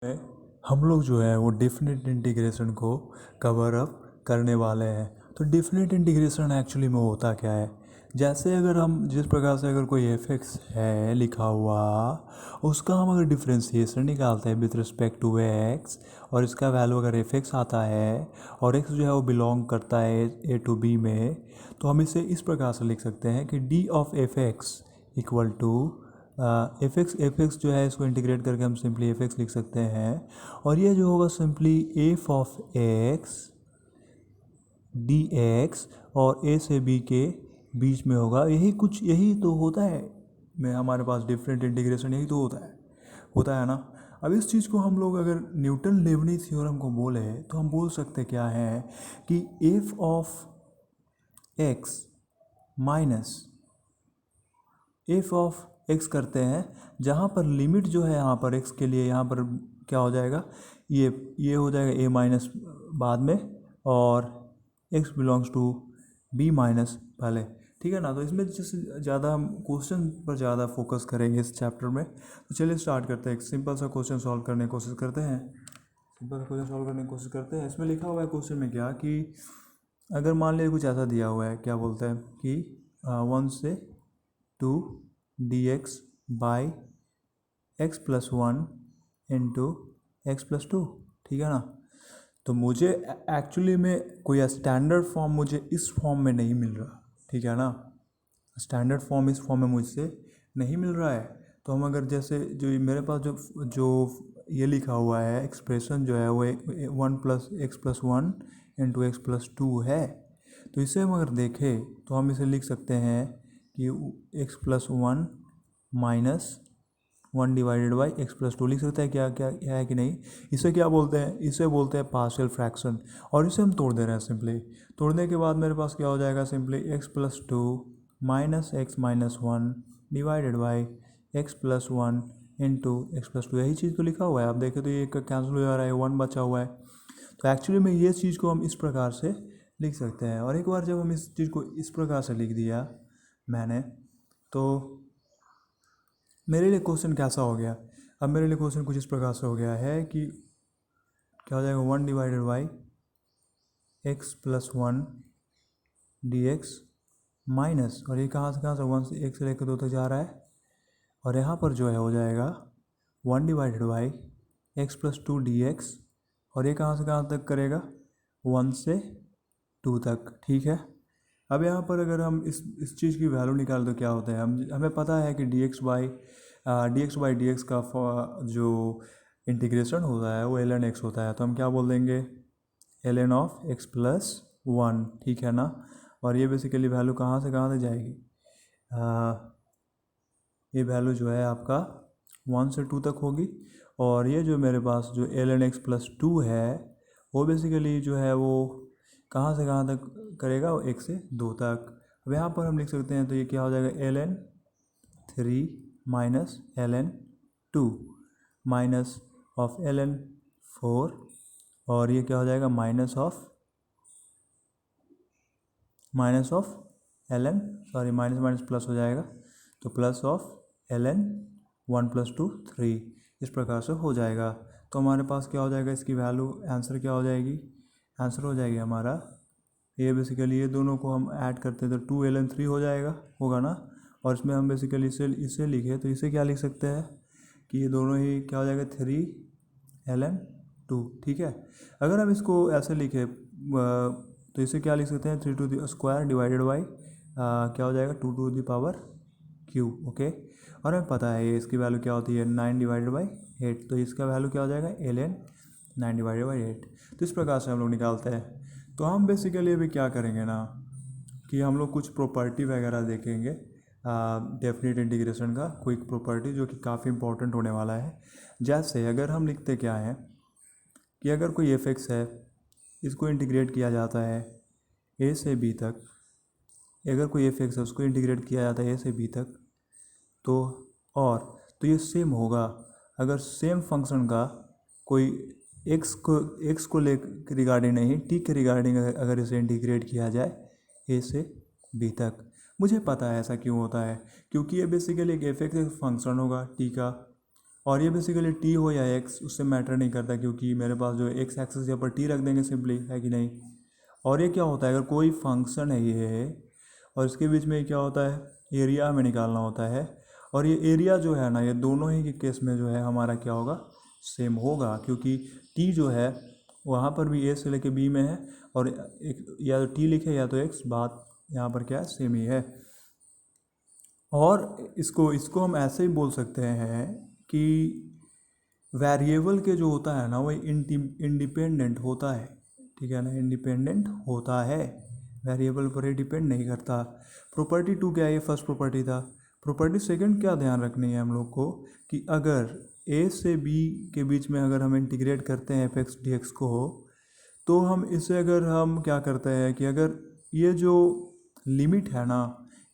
में हम लोग जो है वो डेफिनेट इंटीग्रेशन को कवर अप करने वाले हैं। तो डेफिनेट इंटीग्रेशन एक्चुअली में होता क्या है, जैसे अगर हम जिस प्रकार से अगर कोई एफ एक्स है लिखा हुआ, उसका हम अगर डिफ्रेंशिएशन निकालते हैं विथ रिस्पेक्ट टू एक्स, और इसका वैल्यू अगर एफ एक्स आता है और एक्स जो है वो बिलोंग करता है ए टू बी में, तो हम इसे इस प्रकार से लिख सकते हैं कि D of F X equal to F X जो है इसको इंटीग्रेट करके हम सिंपली एफ एक्स लिख सकते हैं, और ये जो होगा simply F of x D x और ए से बी के बीच में होगा। यही तो होता है में हमारे पास डिफरेंट इंटीग्रेशन, यही तो होता है ना। अब इस चीज़ को हम लोग अगर न्यूटन लेबनीज़ थ्योरम को बोले तो हम बोल सकते क्या है कि F of x minus F of x करते हैं, जहाँ पर लिमिट जो है यहाँ पर एक्स के लिए यहाँ पर क्या हो जाएगा, ये हो जाएगा ए माइनस बाद में, और X belongs to B minus पहले, ठीक है ना। तो इसमें जैसे ज़्यादा हम क्वेश्चन पर ज़्यादा फोकस करेंगे इस चैप्टर में। तो चलिए स्टार्ट करते हैं, एक सिंपल सा क्वेश्चन सॉल्व करने की कोशिश करते हैं। इसमें लिखा हुआ है क्वेश्चन में क्या कि अगर मान लीजिए कुछ ऐसा दिया हुआ है, क्या बोलते हैं कि 1 से 2 D x by x plus 1 into x plus 2, ठीक है ना। तो मुझे एक्चुअली में कोई स्टैंडर्ड फॉर्म मुझे इस फॉर्म में नहीं मिल रहा, ठीक है ना। स्टैंडर्ड फॉर्म इस फॉर्म में मुझसे नहीं मिल रहा है। तो हम अगर जैसे जो मेरे पास जो ये लिखा हुआ है एक्सप्रेशन जो है वो 1 + x+1 इंटू एक्स प्लस 2 है, तो इसे हम अगर देखें तो हम इसे लिख सकते हैं कि x+1 minus 1 divided by x plus 2 लिख सकते हैं। क्या क्या क्या है कि नहीं, इसे क्या बोलते हैं, इसे बोलते हैं पार्शियल फ्रैक्शन। और इसे हम तोड़ दे रहे हैं सिंपली। तोड़ने के बाद मेरे पास क्या हो जाएगा, simply x plus 2 minus x minus 1 divided by x plus 1 into x plus 2, यही चीज़ तो लिखा हुआ है। आप देखें तो ये कैंसिल हो जा रहा है, 1 बचा हुआ है। तो एक्चुअली में ये चीज़ को हम इस प्रकार से लिख सकते हैं। और एक बार जब हम इस चीज़ को इस प्रकार से लिख दिया मैंने, तो मेरे लिए क्वेश्चन कैसा हो गया। अब मेरे लिए क्वेश्चन कुछ इस प्रकार से हो गया है कि क्या हो जाएगा, 1 divided by x plus 1 D x minus, और ये कहाँ से 1 से 1 से लेकर 2 तक जा रहा है, और यहाँ पर जो है हो जाएगा 1 divided by x plus 2 D x, और ये कहाँ से कहाँ तक करेगा, 1 से 2 तक, ठीक है। अब यहाँ पर अगर हम इस चीज़ की वैल्यू निकाल तो क्या होता है, हमें पता है कि D x by D x का जो इंटीग्रेशन होता है वो एल एन एक्स होता है। तो हम क्या बोल देंगे, L N of X plus 1, ठीक है ना। और ये बेसिकली वैल्यू कहाँ से कहाँ तक जाएगी, ये वैल्यू जो है आपका 1 से 2 तक होगी। और ये जो मेरे पास जो एल एन एक्स प्लस 2 है वो बेसिकली जो है वो कहाँ से कहाँ तक करेगा, वो 1 से 2 तक। अब यहाँ पर हम लिख सकते हैं, तो ये क्या हो जाएगा, L N 3 minus L N 2 minus of L N 4, और ये क्या हो जाएगा, minus of L N, sorry minus minus plus हो जाएगा, तो प्लस ऑफ एल एन 1 + 2 3, इस प्रकार से हो जाएगा। तो हमारे पास क्या हो जाएगा, इसकी वैल्यू आंसर क्या हो जाएगी, आंसर हो जाएगी हमारा ये बेसिकली, ये दोनों को हम ऐड करते हैं तो 2 ln 3 हो जाएगा, होगा ना। और इसमें हम बेसिकली इसे लिखे तो इसे क्या लिख सकते हैं कि ये दोनों ही क्या हो जाएगा, 3 ln 2, ठीक है। अगर हम इसको ऐसे लिखे तो इसे क्या लिख सकते हैं, 3² डिवाइडेड बाई क्या हो जाएगा, 2⁻³ ओके। और हमें पता है ये इसकी वैल्यू क्या होती है, 9 डिवाइडेड बाई 8, तो इसका वैल्यू क्या हो जाएगा, ln 9 डिवाइडेड बाई 8। तो इस प्रकार से हम लोग निकालते हैं। तो हम बेसिकली अभी क्या करेंगे ना कि हम लोग कुछ प्रॉपर्टी वगैरह देखेंगे डेफिनेट इंटीग्रेशन का, क्विक प्रॉपर्टी जो कि काफ़ी इंपॉर्टेंट होने वाला है। जैसे अगर हम लिखते क्या है कि अगर कोई एफ एक्स है, इसको इंटीग्रेट किया जाता है ए से बी तक, अगर कोई एफ एक्स है उसको इंटीग्रेट किया जाता है ए से बी तक, तो और तो ये सेम होगा अगर सेम फंक्शन का कोई एक्स को ले रिगार्डिंग नहीं, टी के रिगार्डिंग अगर इसे इंटीग्रेट किया जाए ए से बी तक। मुझे पता है ऐसा क्यों होता है, क्योंकि ये बेसिकली एक एफ एक्स फंक्शन होगा टी का, और ये बेसिकली टी हो या एक्स उससे मैटर नहीं करता, क्योंकि मेरे पास जो एक्स एक्सिस यहाँ पर टी रख देंगे सिंपली, है कि नहीं। और ये क्या होता है, अगर कोई फंक्शन है ये और इसके बीच में क्या होता है, एरिया हमें निकालना होता है। और ये एरिया जो है ना, ये दोनों ही के केस में जो है हमारा क्या होगा, सेम होगा, क्योंकि टी जो है वहाँ पर भी ए से लेके बी में है, और एक या तो टी लिखे या तो एक्स, बात यहाँ पर क्या है, सेम ही है। और इसको इसको हम ऐसे ही बोल सकते हैं कि वेरिएबल के जो होता है ना वो इंडिपेंडेंट होता है, ठीक है ना, इंडिपेंडेंट होता है, वेरिएबल पर ही डिपेंड नहीं करता। प्रॉपर्टी 2 क्या है, ये फर्स्ट प्रॉपर्टी था। प्रॉपर्टी सेकंड क्या ध्यान रखनी है हम लोग को, कि अगर ए से बी के बीच में अगर हम इंटीग्रेट करते हैं एफ एक्स डी एक्स को, तो हम इसे अगर हम क्या करते हैं कि अगर ये जो लिमिट है ना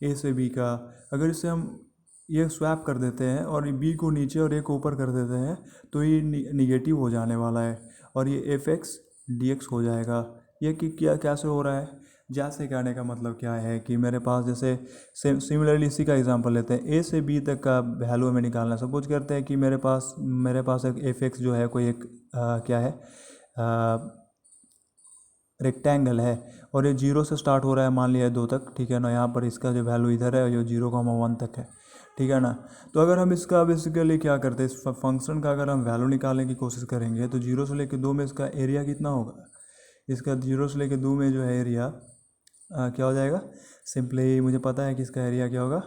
ए से बी का, अगर इसे हम ये स्वैप कर देते हैं और बी को नीचे और ए को ऊपर कर देते हैं, तो ये निगेटिव हो जाने वाला है और ये एफ एक्स डी एक्स हो जाएगा। ये कि क्या कैसे हो रहा है, जैसे कहने का मतलब क्या है कि मेरे पास जैसे सिमिलरली इसी का एग्जांपल लेते हैं, ए से बी तक का वैल्यू हमें निकालना है। सपोज करते हैं कि मेरे पास एक एफ एक्स जो है कोई एक क्या है रेक्टेंगल है, और ये 0 से स्टार्ट हो रहा है, मान लिया 2 तक, ठीक है ना। यहाँ पर इसका जो वैल्यू इधर है और ये 0,1 तक है, ठीक है ना। तो अगर हम इसका बेसिकली क्या करते हैं, इस फंक्शन का अगर हम वैल्यू निकालने की कोशिश करेंगे तो 0 से लेकर 2 में इसका एरिया कितना होगा, इसका 0 से लेकर 2 में जो है एरिया क्या हो जाएगा, सिंपली मुझे पता है कि इसका एरिया क्या होगा,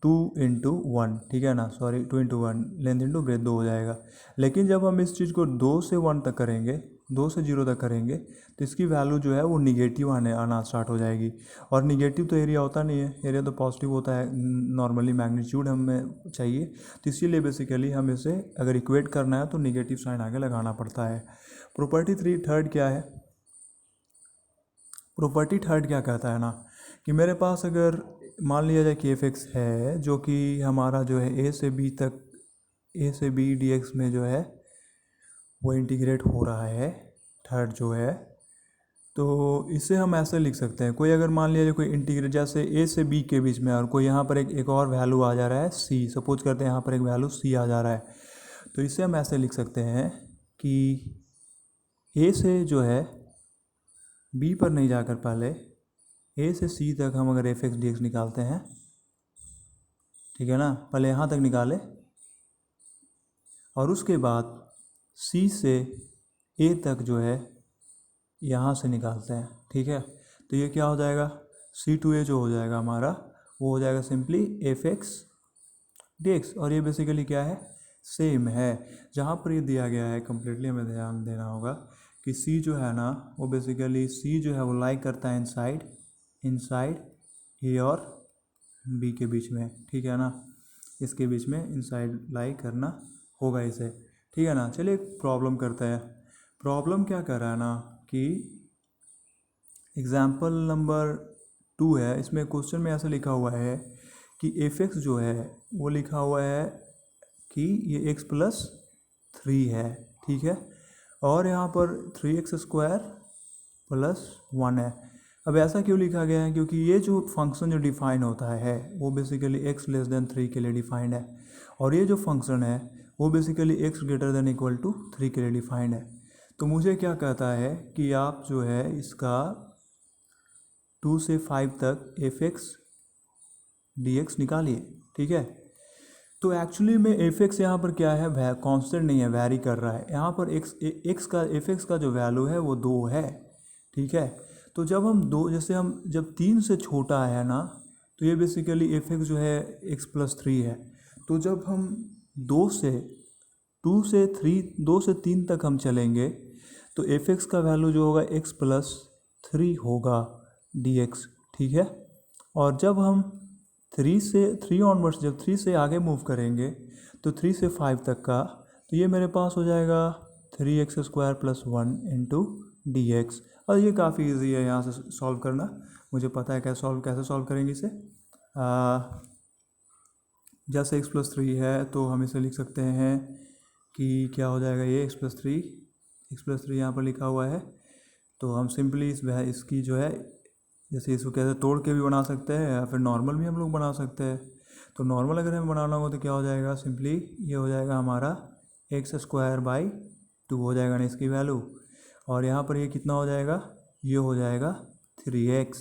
2 × 1, ठीक है ना, सॉरी 2 × 1, लेंथ इंटू ब्रेथ 2 हो जाएगा। लेकिन जब हम इस चीज़ को 2 से 1 तक करेंगे, 2 से 0 तक करेंगे, तो इसकी वैल्यू जो है वो निगेटिव आना स्टार्ट हो जाएगी। और निगेटिव तो एरिया होता नहीं है, एरिया तो पॉजिटिव होता है, नॉर्मली मैग्नीट्यूड हमें चाहिए। तो इसीलिए बेसिकली हम इसे अगर इक्वेट करना है तो निगेटिव साइन आगे लगाना पड़ता है। प्रॉपर्टी थर्ड क्या है, प्रॉपर्टी थर्ड क्या कहता है ना, कि मेरे पास अगर मान लिया जाए कि एफ एक्स है जो कि हमारा जो है ए से बी डी एक्स में जो है वो इंटीग्रेट हो रहा है, थर्ड जो है, तो इसे हम ऐसे लिख सकते हैं। कोई अगर मान लिया जाए कोई इंटीग्रेट जैसे ए से बी के बीच में और कोई यहाँ पर एक और वैल्यू आ जा रहा है सी, सपोज करते हैं यहाँ पर एक वैल्यू सी आ जा रहा है, तो इसे हम ऐसे लिख सकते हैं कि ए से जो है बी पर नहीं जाकर पहले ए से सी तक हम अगर एफ एक्स डी एक्स निकालते हैं, ठीक है ना, पहले यहाँ तक निकाले और उसके बाद सी से ए तक जो है यहाँ से निकालते हैं, ठीक है। तो ये क्या हो जाएगा, सी टू ए जो हो जाएगा हमारा, वो हो जाएगा simply F x D x. और ये बेसिकली क्या है, सेम है। जहाँ पर ये दिया गया है कम्प्लीटली हमें ध्यान देना होगा कि सी जो है ना वो बेसिकली सी जो है वो लाई करता है इनसाइड ए और बी के बीच में, ठीक है ना, इसके बीच में इनसाइड लाई करना होगा इसे, ठीक है ना। चलिए एक प्रॉब्लम करते हैं। प्रॉब्लम क्या कर रहा है ना कि एग्जाम्पल नंबर 2 है, इसमें क्वेश्चन में ऐसा लिखा हुआ है कि एफ एक्स जो है वो लिखा हुआ है कि ये x+3 है, ठीक है, और यहाँ पर 3x² + 1 है। अब ऐसा क्यों लिखा गया है, क्योंकि ये जो फंक्शन जो डिफाइन होता है वो बेसिकली x 3 के लिए डिफाइंड है, और ये जो फंक्शन है वो बेसिकली x 3 के लिए डिफाइंड है। तो मुझे क्या कहता है कि आप जो है इसका 2 से 5 तक एफ एक्स डी एक्स निकालिए, ठीक है। तो एक्चुअली में एफ एक्स यहाँ पर क्या है, कांस्टेंट नहीं है, वैरी कर रहा है। यहाँ पर एक्स का एफ एक्स का जो वैल्यू है वो 2 है, ठीक है। तो जब हम जैसे हम जब 3 से छोटा है ना, तो ये बेसिकली एफ एक्स जो है x+3 है। तो जब हम 2 से 3 तक हम चलेंगे तो एफ एक्स का वैल्यू जो होगा x+3 होगा dx, ठीक है। और जब हम 3 ऑनवर्ड्स, जब 3 से आगे मूव करेंगे तो 3 से 5 तक का, तो ये मेरे पास हो जाएगा 3x² + 1 × dx। और ये काफ़ी इजी है यहाँ से सॉल्व करना, मुझे पता है कैसे सॉल्व करेंगे इसे। जैसे x+3 है तो हम इसे लिख सकते हैं कि क्या हो जाएगा, ये x+3 यहाँ पर लिखा हुआ है। तो हम सिंपली इसकी जो है जैसे इसको कैसे तोड़ के भी बना सकते हैं या फिर नॉर्मल भी हम लोग बना सकते हैं। तो नॉर्मल अगर हमें बनाना होगा तो क्या हो जाएगा, सिंपली ये हो जाएगा हमारा x²/2 हो जाएगा ना इसकी वैल्यू, और यहाँ पर ये कितना हो जाएगा, ये हो जाएगा 3x,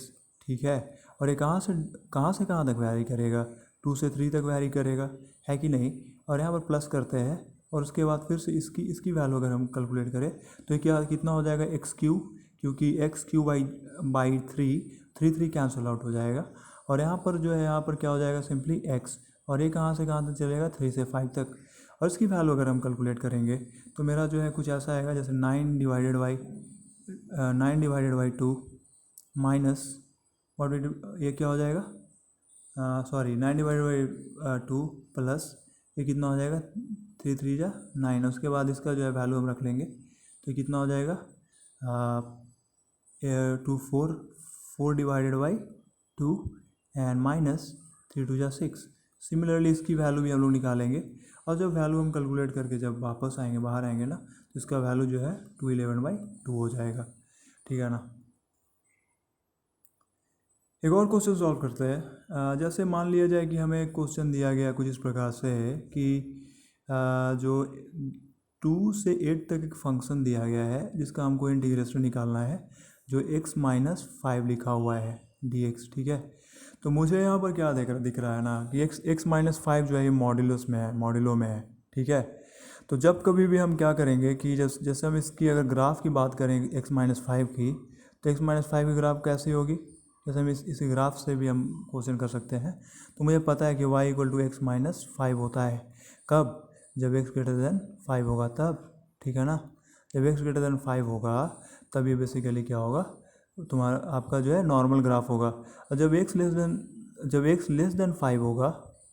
ठीक है। और ये कहाँ से कहाँ तक वैरी करेगा, 2 से 3 तक वैरी करेगा, है कि नहीं। और यहाँ पर प्लस करते हैं और उसके बाद फिर से इसकी वैल्यू अगर हम कैलकुलेट करें तो ये कितना हो जाएगा x3, क्योंकि x3 3 कैंसिल आउट हो जाएगा। और यहाँ पर जो है, यहाँ पर क्या हो जाएगा, सिंपली x, और ये कहाँ से कहाँ तक चलेगा, 3 से 5 तक। और इसकी वैल्यू अगर हम कैलकुलेट करेंगे तो मेरा जो है कुछ ऐसा आएगा जैसे 9 डिवाइडेड बाई 2 माइनस ये क्या हो जाएगा, 9 डिवाइडेड बाई 2 प्लस ये कितना हो जाएगा, 3 3 जा 9। उसके बाद इसका जो है वैल्यू हम रख लेंगे तो कितना हो जाएगा, 4 डिवाइडेड बाई 2 एंड माइनस 3 2 जा 6। सिमिलरली इसकी वैल्यू भी हम लोग निकालेंगे, और जब वैल्यू हम कैलकुलेट करके जब वापस आएंगे, बाहर आएंगे ना, तो इसका वैल्यू जो है 211/2 हो जाएगा, ठीक है ना। एक और क्वेश्चन सॉल्व करते हैं। जैसे मान लिया जाए कि हमें एक क्वेश्चन दिया गया कुछ इस प्रकार से है कि जो 2 से 8 तक एक फंक्शन दिया गया है जिसका हमको इंटीग्रेशन निकालना है, जो x-5 लिखा हुआ है dx, ठीक है। तो मुझे यहाँ पर क्या दिख रहा है ना कि x-5 जो है ये मॉड्यूलो में है, ठीक है। तो जब कभी भी हम क्या करेंगे कि जैसे हम इसकी अगर ग्राफ की बात करें x-5 की, तो x-5 की ग्राफ कैसी होगी, जैसे हम इस ग्राफ से भी हम क्वेश्चन कर सकते हैं। तो मुझे पता है कि y = x-5 होता है, कब, जब x > 5 होगा तब, ठीक है ना। जब x > 5 होगा तब ये बेसिकली क्या होगा, तुम्हारा आपका जो है नॉर्मल ग्राफ होगा। और जब x लेस देन 5 होगा,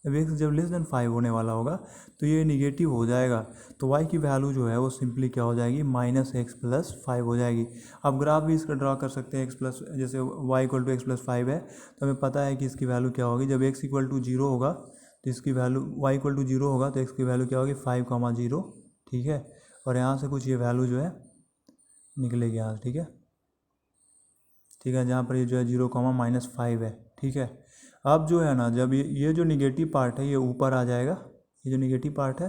जब लेस देन 5 होने वाला होगा तो ये निगेटिव हो जाएगा। तो y की वैल्यू जो है वो सिंपली क्या हो जाएगी, -x+5 हो जाएगी। आप ग्राफ भी इसका ड्रा कर सकते हैं, जैसे y = x+5 है तो हमें पता है कि इसकी वैल्यू क्या होगी, जब x = 0 होगा तो इसकी वैल्यू, y = 0 होगा तो x की वैल्यू क्या होगी, 5, 0, ठीक है। और यहाँ से कुछ ये वैल्यू जो है निकलेगी यहाँ, ठीक है, जहाँ पर ये जो है 0, -5 है, ठीक है। अब जो है ना, जब ये जो निगेटिव पार्ट है ये ऊपर आ जाएगा, ये जो निगेटिव पार्ट है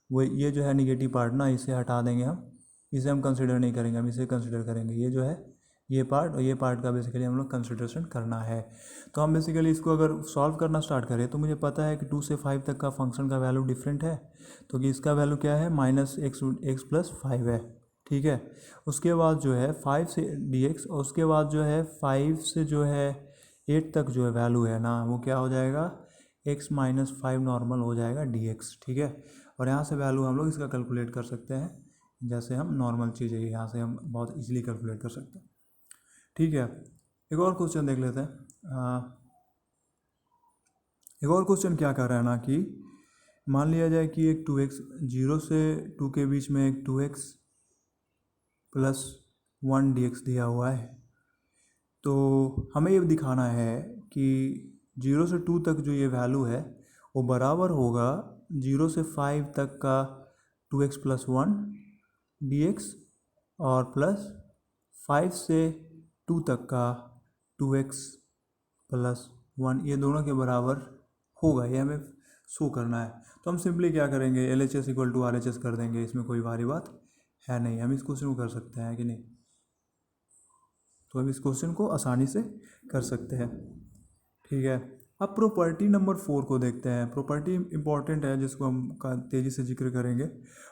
वो, ये जो है निगेटिव पार्ट ना, इसे हटा देंगे हम, इसे हम कंसिडर नहीं करेंगे, हम इसे कंसिडर करेंगे। ये जो है ये पार्ट और ये पार्ट का बेसिकली हम लोग कंसिडरेशन करना है। तो हम बेसिकली इसको अगर सॉल्व करना स्टार्ट करें तो मुझे पता है कि 2 से 5 तक का फंक्शन का वैल्यू डिफरेंट है, तो कि इसका वैल्यू क्या है, -x+5 है, ठीक है। उसके बाद जो है 5 से dx, और उसके बाद जो है 5 से जो है 8 तक जो है वैल्यू है ना, वो क्या हो जाएगा, x-5 नॉर्मल हो जाएगा dx, ठीक है। और यहाँ से वैल्यू हम लोग इसका कैलकुलेट कर सकते हैं, जैसे हम नॉर्मल चीज़ें यहाँ से हम बहुत इजीली कैलकुलेट कर सकते हैं, ठीक है। एक और क्वेश्चन देख लेते हैं। एक और क्वेश्चन क्या कर रहा है ना कि मान लिया जाए कि एक 2x, 0 से 2 के बीच में एक 2x + 1 dx दिया हुआ है। तो हमें ये दिखाना है कि 0 से 2 तक जो ये वैल्यू है वो बराबर होगा 0 से 5 तक का 2x + 1 dx, और प्लस 5 से 2 तक का 2x + 1, ये दोनों के बराबर होगा, ये हमें शो करना है। तो हम सिंपली क्या करेंगे, LHS = RHS कर देंगे, इसमें कोई भारी बात है नहीं, हम इस क्वेश्चन को कर सकते हैं कि नहीं। तो हम इस क्वेश्चन को आसानी से कर सकते हैं, ठीक है। अब प्रॉपर्टी नंबर 4 को देखते हैं। प्रॉपर्टी इंपॉर्टेंट है जिसको हम तेज़ी से जिक्र करेंगे।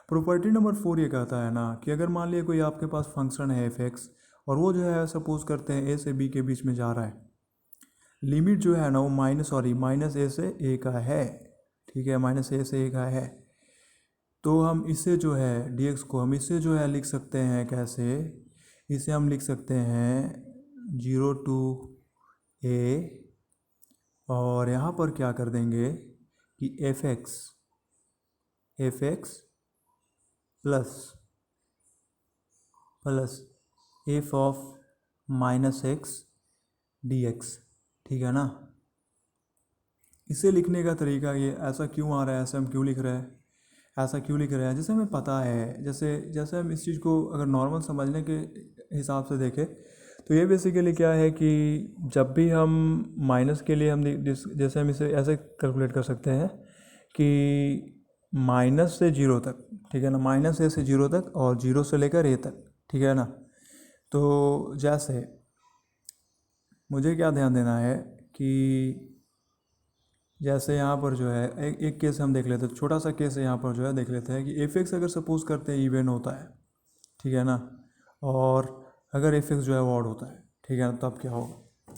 प्रॉपर्टी नंबर 4 ये कहता है ना कि अगर मान लिया कोई आपके पास फंक्शन है f(x) और वो जो है सपोज करते हैं a से b के बीच में जा रहा है, लिमिट जो है ना वो -a से a का है, ठीक है, -a से a का है। तो हम इसे जो है dx को हम इसे जो है लिख सकते हैं कैसे, इसे हम लिख सकते हैं 0 to a, और यहाँ पर क्या कर देंगे कि f(x) plus f of -x dx, ठीक है ना। इसे लिखने का तरीका ये ऐसा क्यों आ रहा है, ऐसा हम क्यों लिख रहे हैं, ऐसा क्यों लिख रहे हैं, जैसे हमें पता है, जैसे हम इस चीज़ को अगर नॉर्मल समझने के हिसाब से देखें तो ये बेसिकली क्या है कि जब भी हम माइनस के लिए हम जैसे हम इसे ऐसे कैलकुलेट कर सकते हैं कि माइनस से जीरो तक, ठीक है ना, माइनस ए से जीरो तक और जीरो से लेकर ए तक, ठीक है ना। तो जैसे मुझे क्या ध्यान देना है कि जैसे यहाँ पर जो है एक केस हम देख लेते हैं, छोटा सा केस यहाँ पर जो है देख लेते हैं कि एफ एक्स अगर सपोज करते हैं इवन होता है, ठीक है ना, और अगर एफ एक्स जो है ऑड होता है, ठीक है ना, तब क्या होगा।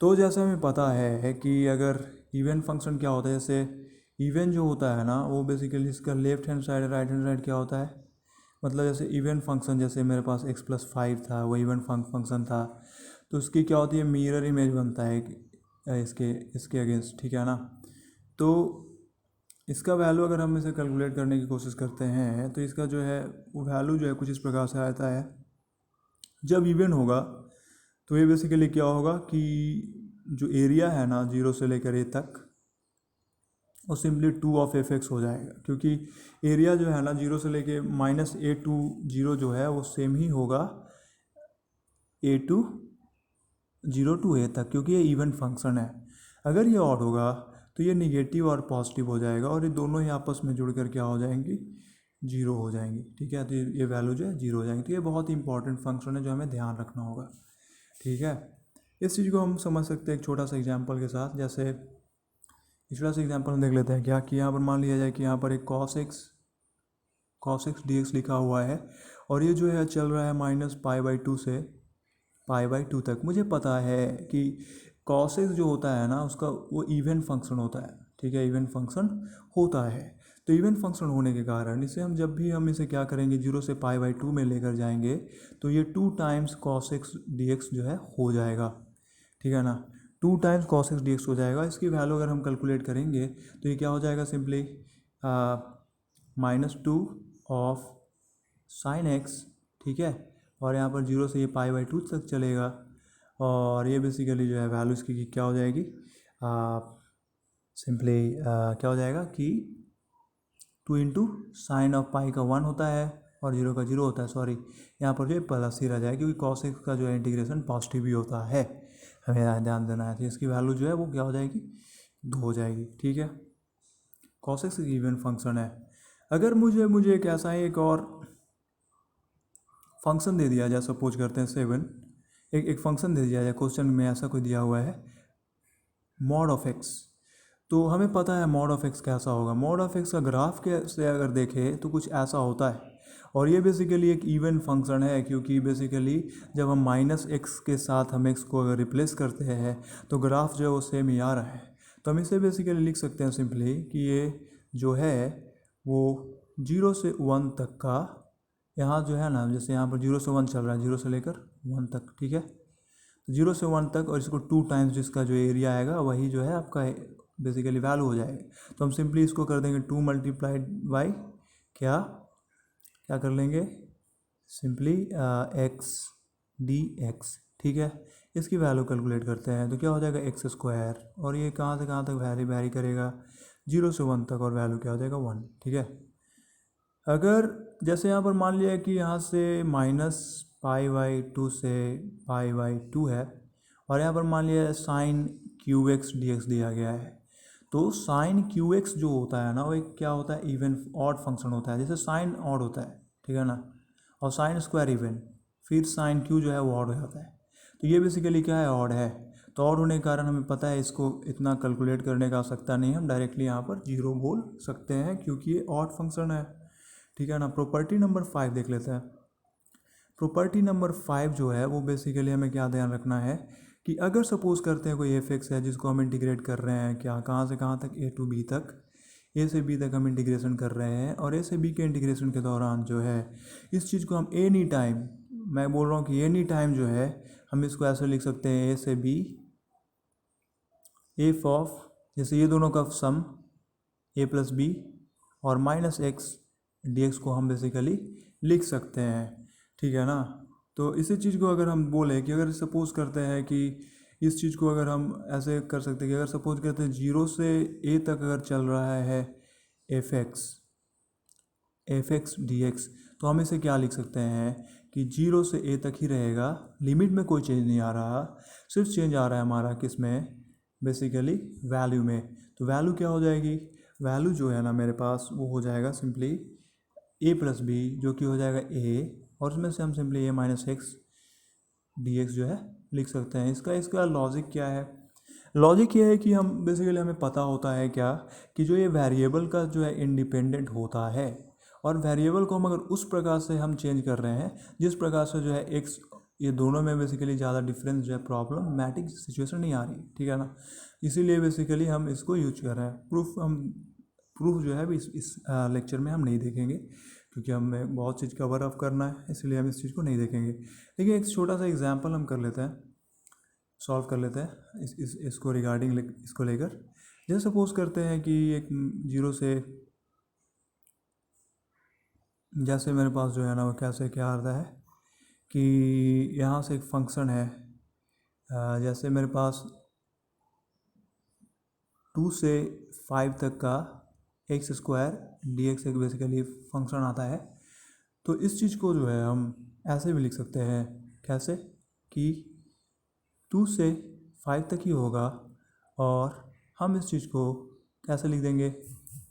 तो जैसे हमें पता है कि अगर इवन फंक्शन क्या होता है, जैसे इवन जो होता है ना वो बेसिकली इसका left hand side right hand side क्या होता है, मतलब जैसे इवन फंक्शन, जैसे मेरे पास x+5 था, वो इवन फंक्शन था, तो उसकी क्या होती है, मिरर इमेज बनता है इसके इसके अगेंस्ट, ठीक है ना। तो इसका वैल्यू अगर हम इसे कैलकुलेट करने की कोशिश करते हैं तो इसका जो है वो वैल्यू जो है कुछ इस प्रकार से आता है। जब इवन होगा तो ये बेसिकली क्या होगा कि जो एरिया है ना जीरो से लेकर ए तक वो सिंपली 2 ऑफ एफ एक्स हो जाएगा, क्योंकि एरिया जो है ना जीरो से लेके माइनस ए टू जीरो जो है वो सेम ही होगा ए टू जीरो टू ए तक, क्योंकि ये इवन फंक्शन है। अगर ये ऑड होगा तो ये निगेटिव और पॉजिटिव हो जाएगा और ये दोनों ही आपस में जुड़कर क्या हो जाएंगी, जीरो हो जाएंगी, ठीक है। तो ये वैल्यू जो है जीरो हो जाएंगी। तो ये बहुत ही इंपॉर्टेंट फंक्शन है जो हमें ध्यान रखना होगा, ठीक है। इस चीज़ को हम समझ सकते हैं एक छोटा सा एग्जाम्पल के साथ। जैसे छोटा सा एग्जाम्पल हम देख लेते हैं क्या कि यहाँ पर मान लिया जाए कि यहाँ पर एक cos x dx लिखा हुआ है और ये जो है चल रहा है -π/2 से π/2 तक। मुझे पता है कि cos x जो होता है ना उसका वो इवन फंक्शन होता है, ठीक है, इवन फंक्शन होता है। तो इवन फंक्शन होने के कारण इसे हम जब भी हम इसे क्या करेंगे, 0 से π/2 में लेकर जाएंगे तो ये 2 टाइम्स cos x dx जो है हो जाएगा, ठीक है ना। 2 टाइम्स cos x dx हो जाएगा। इसकी वैल्यू अगर हम कैलकुलेट करेंगे तो ये क्या हो जाएगा, सिंपली -2 ऑफ साइन एक्स, ठीक है, और यहाँ पर 0 से ये π/2 तक चलेगा और ये बेसिकली जो है वैल्यू इसकी क्या हो जाएगी, सिंपली क्या हो जाएगा कि 2 इंटू साइन ऑफ पाई का 1 होता है और 0 का 0 होता है, सॉरी यहाँ पर जो है प्लस ही रह जाएगा क्योंकि cos x का जो है इंटीग्रेशन पॉजिटिव भी होता है, हमें ध्यान देना है। तो इसकी वैल्यू जो है वो क्या हो जाएगी, 2 हो जाएगी, ठीक है। cos x इवन फंक्शन है। अगर मुझे एक ऐसा ही एक और फंक्शन दे दिया जाए, सपोज करते हैं 7, एक फंक्शन दे दिया जाए, क्वेश्चन में ऐसा कोई दिया हुआ है मॉड ऑफ एक्स। तो हमें पता है मॉड ऑफ एक्स कैसा होगा। मॉड ऑफ एक्स का ग्राफ के से अगर देखें तो कुछ ऐसा होता है और ये बेसिकली एक इवन फंक्शन है, क्योंकि बेसिकली जब हम -x के साथ हम x को अगर रिप्लेस करते हैं तो ग्राफ जो है वो सेम ही आ रहा है। तो हम इसे बेसिकली लिख सकते हैं सिंपली कि ये जो है वो 0 से 1 तक का, यहाँ जो है ना, जैसे यहाँ पर 0 से 1 चल रहा है, 0 से लेकर 1 तक, ठीक है, 0 से 1 तक, और इसको 2 टाइम्स जिसका जो एरिया आएगा वही जो है आपका बेसिकली वैल्यू हो जाएगा। तो हम सिंपली इसको कर देंगे 2 मल्टीप्लाइड बाई क्या क्या कर लेंगे, सिंपली x dx, ठीक है। इसकी वैल्यू कैलकुलेट करते हैं तो क्या हो जाएगा x² और ये कहाँ से कहाँ तक वैरी करेगा, 0 से 1 तक, और वैल्यू क्या हो जाएगा 1, ठीक है। अगर जैसे यहाँ पर मान लिया कि यहाँ से -π/2 से π/2 है और यहाँ पर मान लिया sin qx dx दिया गया है, तो sin qx जो होता है ना वो एक क्या होता है, इवन ऑड फंक्शन होता है। जैसे sin ऑड होता है, ठीक है ना, और sin स्क्वायर इवन, फिर sin q जो है वो ऑड हो जाता है। तो ये बेसिकली क्या है, ऑड है। तो ऑड होने के कारण हमें पता है इसको इतना कैलकुलेट करने का आवश्यकता नहीं है, हम डायरेक्टली यहाँ पर 0 बोल सकते हैं क्योंकि ये ऑड फंक्शन है, ठीक है ना। प्रॉपर्टी नंबर 5 देख लेते हैं। प्रॉपर्टी नंबर 5 जो है वो बेसिकली हमें क्या ध्यान रखना है कि अगर सपोज करते हैं कोई एफ एक्स है जिसको हम इंटीग्रेट कर रहे हैं, क्या कहाँ से कहाँ तक, ए टू बी तक, ए से बी तक हम इंटीग्रेशन कर रहे हैं और ए से बी के इंटीग्रेशन के दौरान जो है इस चीज़ को हम एनी टाइम, मैं बोल रहा हूँ कि एनी टाइम जो है हम इसको ऐसे लिख सकते हैं, ए से बी एफ ऑफ, जैसे ये दोनों का सम a+b और -x dx को हम बेसिकली लिख सकते हैं, ठीक है ना। तो इसी चीज़ को अगर हम बोले कि अगर सपोज करते हैं कि इस चीज़ को अगर हम ऐसे कर सकते हैं कि अगर सपोज करते हैं 0 से a तक अगर चल रहा है F x, F x D x, तो हम इसे क्या लिख सकते हैं कि 0 से a तक ही रहेगा, लिमिट में कोई चेंज नहीं आ रहा, सिर्फ चेंज आ रहा है हमारा किस में, बेसिकली वैल्यू में। तो वैल्यू क्या हो जाएगी, वैल्यू जो है ना मेरे पास वो हो जाएगा सिंपली a प्लस बी, जो कि हो जाएगा a, और उसमें से हम simply a minus x D x जो है लिख सकते हैं। इसका लॉजिक क्या है, लॉजिक ये है कि हम बेसिकली हमें पता होता है क्या कि जो ये वेरिएबल का जो है इंडिपेंडेंट होता है, और वेरिएबल को हम अगर उस प्रकार से हम चेंज कर रहे हैं जिस प्रकार से जो है एक्स, ये दोनों में बेसिकली ज़्यादा डिफरेंस जो है प्रॉब्लमैटिक सिचुएशन नहीं आ रही, ठीक है ना, इसीलिए बेसिकली हम इसको यूज कर रहे हैं। प्रूफ जो है अभी इस लेक्चर में हम नहीं देखेंगे, क्योंकि हमें बहुत चीज़ कवर अप करना है, इसलिए हम इस चीज़ को नहीं देखेंगे। लेकिन एक छोटा सा एग्जांपल हम कर लेते हैं, सॉल्व कर लेते हैं इसको रिगार्डिंग इसको लेकर। जैसे सपोज करते हैं कि एक 0 से, जैसे मेरे पास जो है ना वो कैसे क्या आता है कि यहाँ से एक फंक्शन है, जैसे मेरे पास 2 से 5 तक का एक्स स्क्वायर डी एक्स एक बेसिकली फंक्शन आता है। तो इस चीज़ को जो है हम ऐसे भी लिख सकते हैं, कैसे कि 2 से 5 तक ही होगा, और हम इस चीज़ को कैसे लिख देंगे,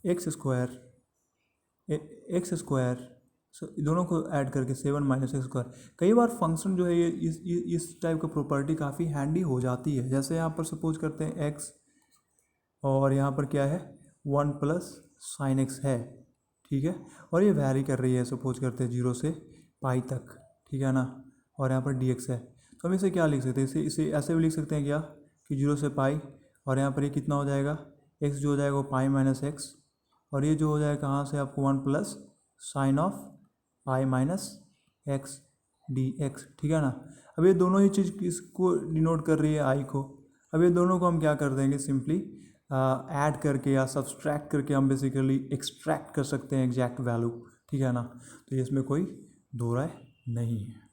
एक्स स्क्वायर दोनों को ऐड करके 7 माइनस एक्स स्क्वायर। कई बार फंक्शन जो है ये इस टाइप का प्रॉपर्टी काफ़ी हैंडी हो जाती है। जैसे यहाँ पर सपोज करते हैं एक्स, और यहाँ पर क्या है 1 प्लस साइन एक्स है, ठीक है, और ये वैरी कर रही है, सपोज करते हैं 0 से पाई तक, ठीक है ना, और यहाँ पर डी एक्स है। तो हम इसे क्या लिख सकते हैं, इसे ऐसे भी लिख सकते हैं क्या कि 0 से पाई, और यहाँ पर ये कितना हो जाएगा, एक्स जो हो जाएगा वो पाई माइनस एक्स, और ये जो हो जाएगा कहाँ से आपको 1 plus sign of pi minus x D x, ठीक है ना। अब ये दोनों ही चीज़ किसको डिनोट कर रही है, आई को। अब ये दोनों को हम क्या कर देंगे, सिंपली ऐड करके या सब्सट्रैक्ट करके हम बेसिकली एक्सट्रैक्ट कर सकते हैं एग्जैक्ट वैल्यू, ठीक है ना। तो इसमें कोई दो राय नहीं है।